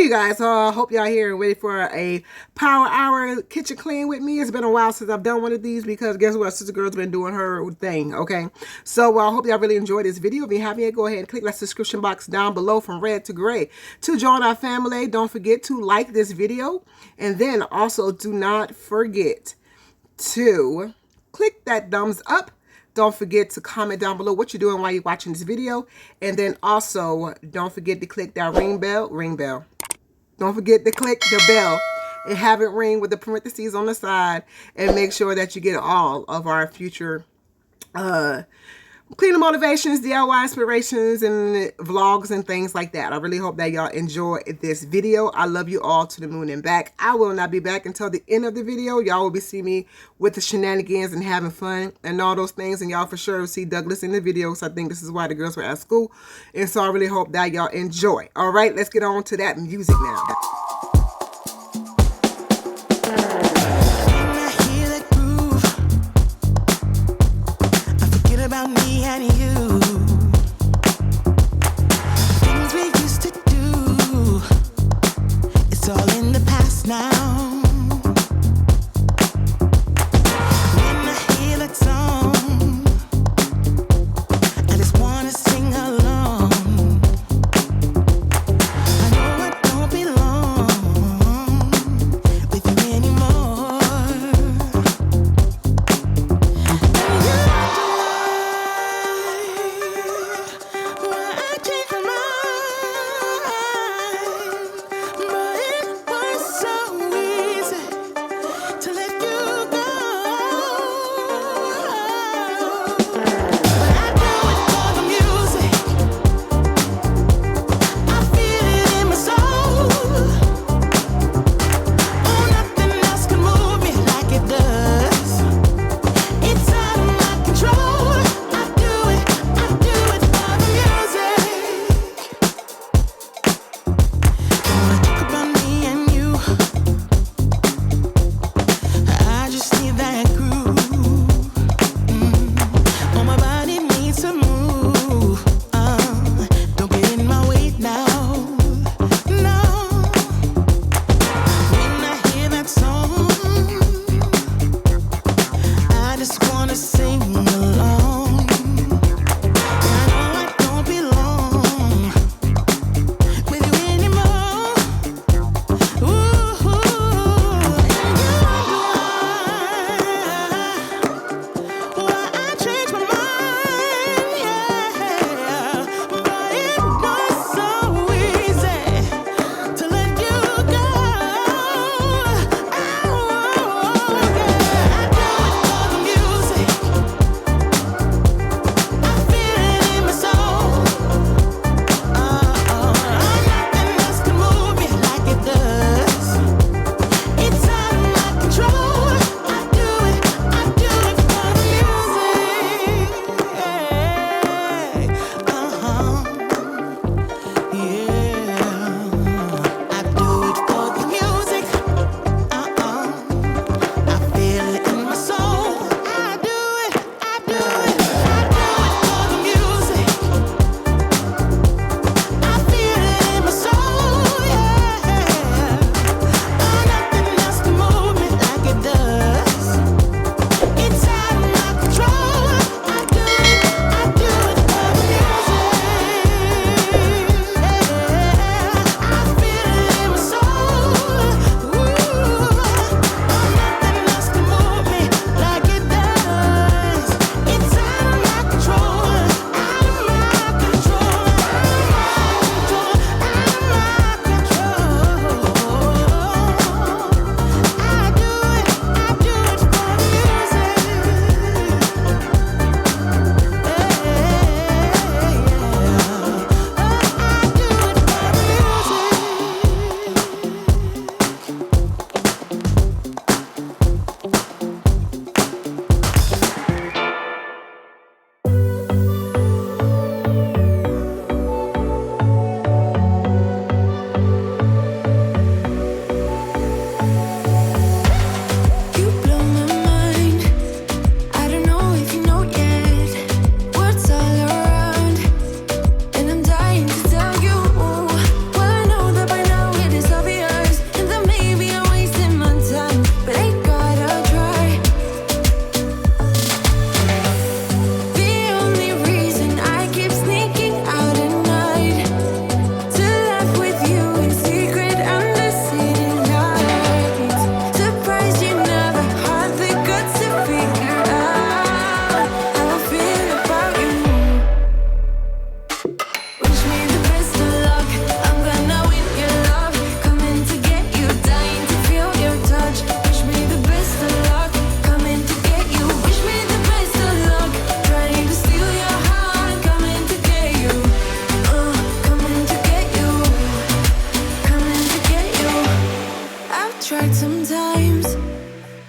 you guys, hope y'all here and ready for a power hour kitchen clean with me. It's been a while since I've done one of these because guess what? Sister Girl's been doing her thing, okay? So I hope y'all really enjoyed this video. If you haven't yet, go ahead and click that subscription box down below from red to gray to join our family. Don't forget to like this video. And then also do not forget to click that thumbs up. Don't forget to comment down below what you're doing while you're watching this video. And then also, don't forget to click that ring bell. Don't forget to click the bell and have it ring with the parentheses on the side. And make sure that you get all of our future cleaning motivations, DIY inspirations, and vlogs and things like that. I really hope that y'all enjoy this video. I love you all to the moon and back. I will not be back until the end of the video. Y'all will be seeing me with the shenanigans and having fun and all those things. And y'all for sure will see Douglas in the video. So I think this is why the girls were at school. And so I really hope that y'all enjoy. All right, let's get on to that music now. About me and you, things we used to do, it's all in the past now. When I hear that song, I just wanna sing along. I know I don't belong with you anymore. So weird.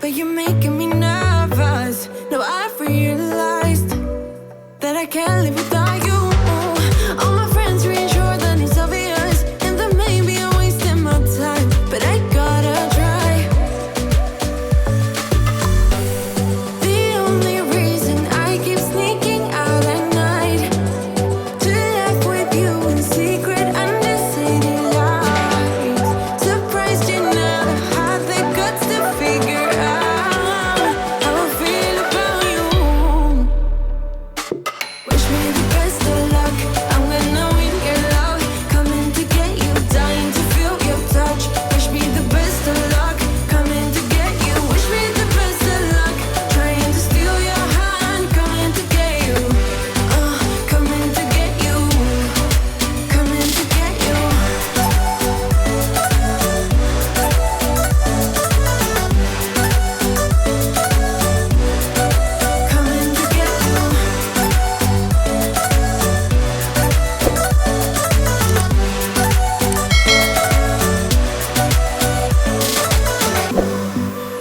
but you're making me nervous. Now I've realized that I can't live without you. All my friends reassure that it's obvious, and that maybe I'm wasting my time, but I gotta try. The only reason I keep sneaking out at night to laugh with you in secret under city lights. Surprised you never had the guts to figure out how I feel about you. Wish me the best of luck. I'm gonna win your love. Coming to get you, dying to feel your touch. Wish me the best of luck. Coming to get you. Wish me the best of luck. Trying to steal your hand. Coming to get you. Coming to get you. Coming to get you. Coming to get you.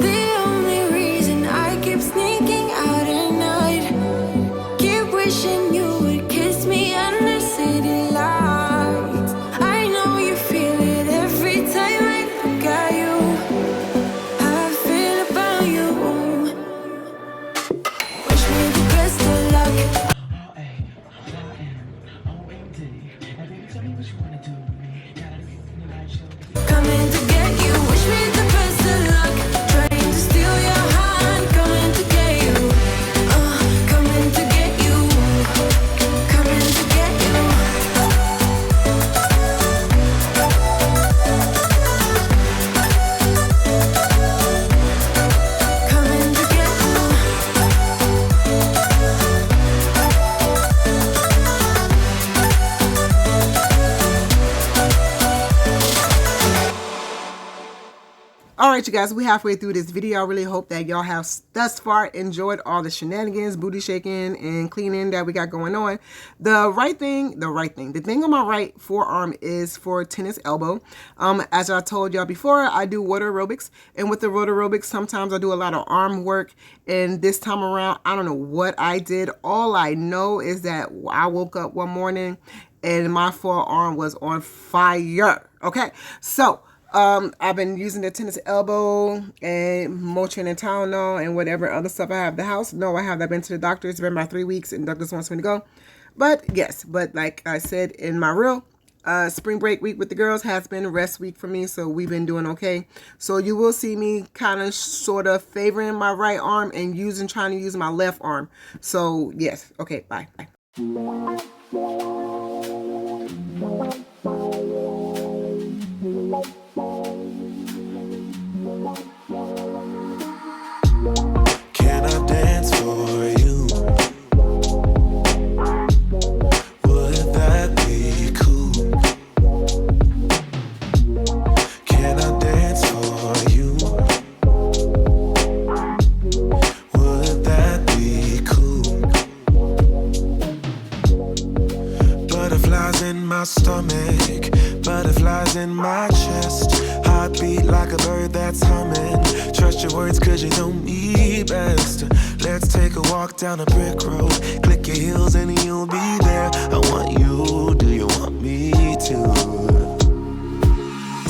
The only reason I keep sneaking out at night, keep wishing you would kiss me under city lights. I know you feel it every time I look at you. How I feel about you. Wish me the best of luck. Coming to get you. Wish me the best of luck. Trying to steal your hand. Coming to get you. Coming to get you. Coming to get you. Coming to get you. All right, you guys, we halfway through this video. I really hope that y'all have thus far enjoyed all the shenanigans, booty shaking, and cleaning that we got going on. The thing on my right forearm is for tennis elbow. As I told y'all before, I do water aerobics, and with the water aerobics, sometimes I do a lot of arm work. And this time around, I don't know what I did. All I know is that I woke up one morning and my forearm was on fire. Okay, so I've been using the tennis elbow and Motrin and Tylenol and whatever other stuff I have at the house. No, I have not been to the doctor. It's been about 3 weeks and doctor wants me to go. But yes, but like I said, in my real spring break week with the girls has been rest week for me. So we've been doing okay. So you will see me kind of sort of favoring my right arm and trying to use my left arm. So yes. Okay. Bye. Can I dance for you? Would that be cool? Can I dance for you? Would that be cool? Butterflies in my stomach, butterflies in my chest. Heartbeat like a bird that's humming. Trust your words cause you know me best. Let's take a walk down a brick road. Click your heels and you'll be there. I want you, do you want me to?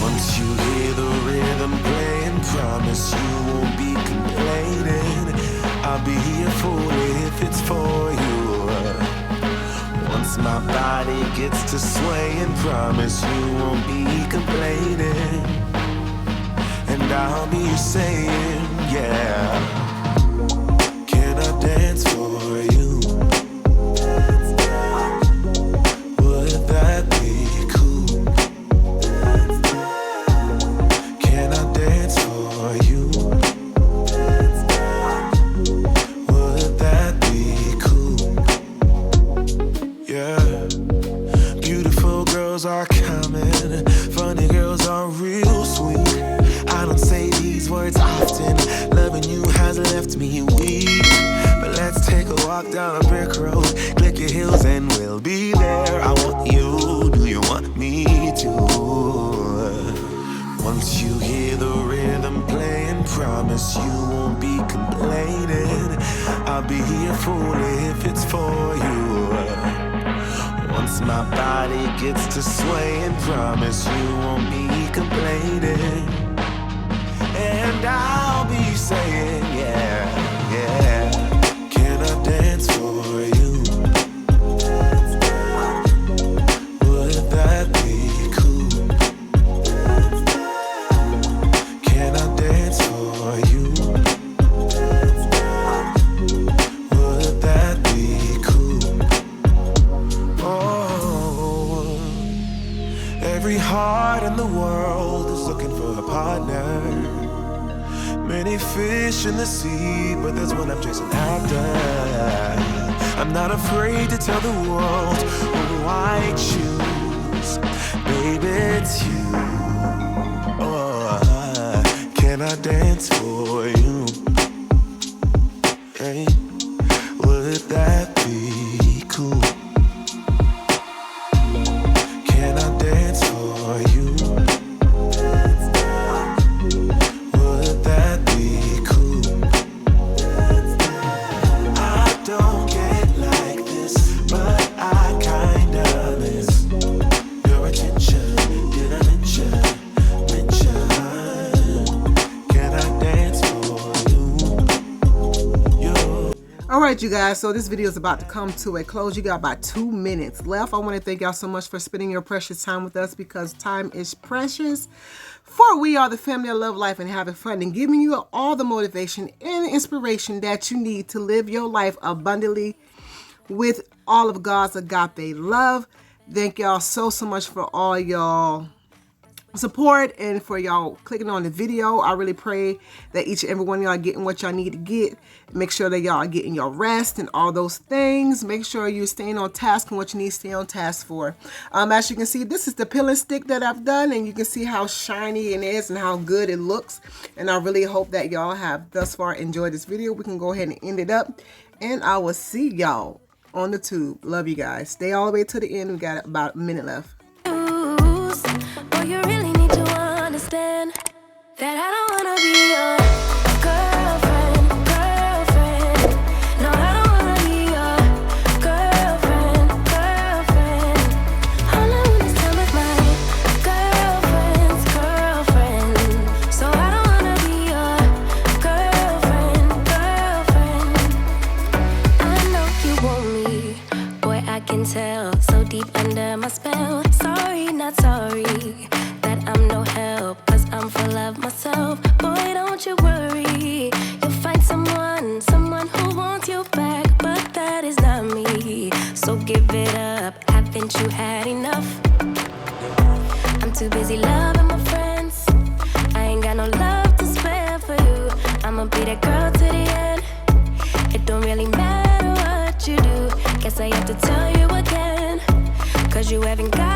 Once you hear the rhythm playing, promise you won't be complaining. I'll be here for it if it's for you. Once my body gets to swaying, promise you won't be complaining. And I'll be saying, yeah. Can I dance for you? Would that be cool? Can I dance for you? Would that be cool? Yeah. Beautiful girls are coming. Funny girls are real sweet. I don't say these words often. Loving you has left me weak. But let's take a walk down a brick road. Click your heels and we'll be there. I want you, do you want me to? Once you hear the rhythm playing, promise you won't be complaining. I'll be here fully if it's for you. Once my body gets to swaying, promise you won't be complaining. And I'll be saying, yeah, yeah. Can I dance for you? Would that be cool? Can I dance for you? Would that be cool? Oh, every heart in the world is looking for a partner. Many fish in the sea, but there's one I'm chasing after. I'm not afraid to tell the world who I choose. Baby, it's you. Oh, can I dance for you? Hey, would that be cool? Can I dance for you? Alright, you guys, so this video is about to come to a close. You got about 2 minutes left. I want to thank y'all so much for spending your precious time with us, because time is precious. For we are the family that love life and having fun and giving you all the motivation and inspiration that you need to live your life abundantly with all of God's agape love. Thank y'all so much for all y'all support and for y'all clicking on the video. I really pray that each and every one of y'all getting what y'all need to get. Make sure that y'all are getting your rest and all those things. Make sure you're staying on task and what you need to stay on task for. As you can see, this is the peeling stick that I've done, and you can see how shiny it is and how good it looks. And I really hope that y'all have thus far enjoyed this video. We can go ahead and end it up, and I will see y'all on the tube. Love you guys. Stay all the way to the end. We got about a minute left. Boy, you really need to understand that I don't wanna be your girlfriend. No, I don't wanna be your girlfriend. All I want is time with my girlfriend. So I don't wanna be your girlfriend. I know you want me, boy, I can tell. So deep under my spell. Sorry, not sorry that I'm no help, 'cause I'm full of myself. Boy, don't you worry, you'll find someone who wants you back, but that is not me. So give it up, haven't you had enough? I'm too busy loving my friends, I ain't got no love to spare for you. I'ma be that girl to the end, it don't really matter what you do. Guess I have to tell you again, 'cause you haven't got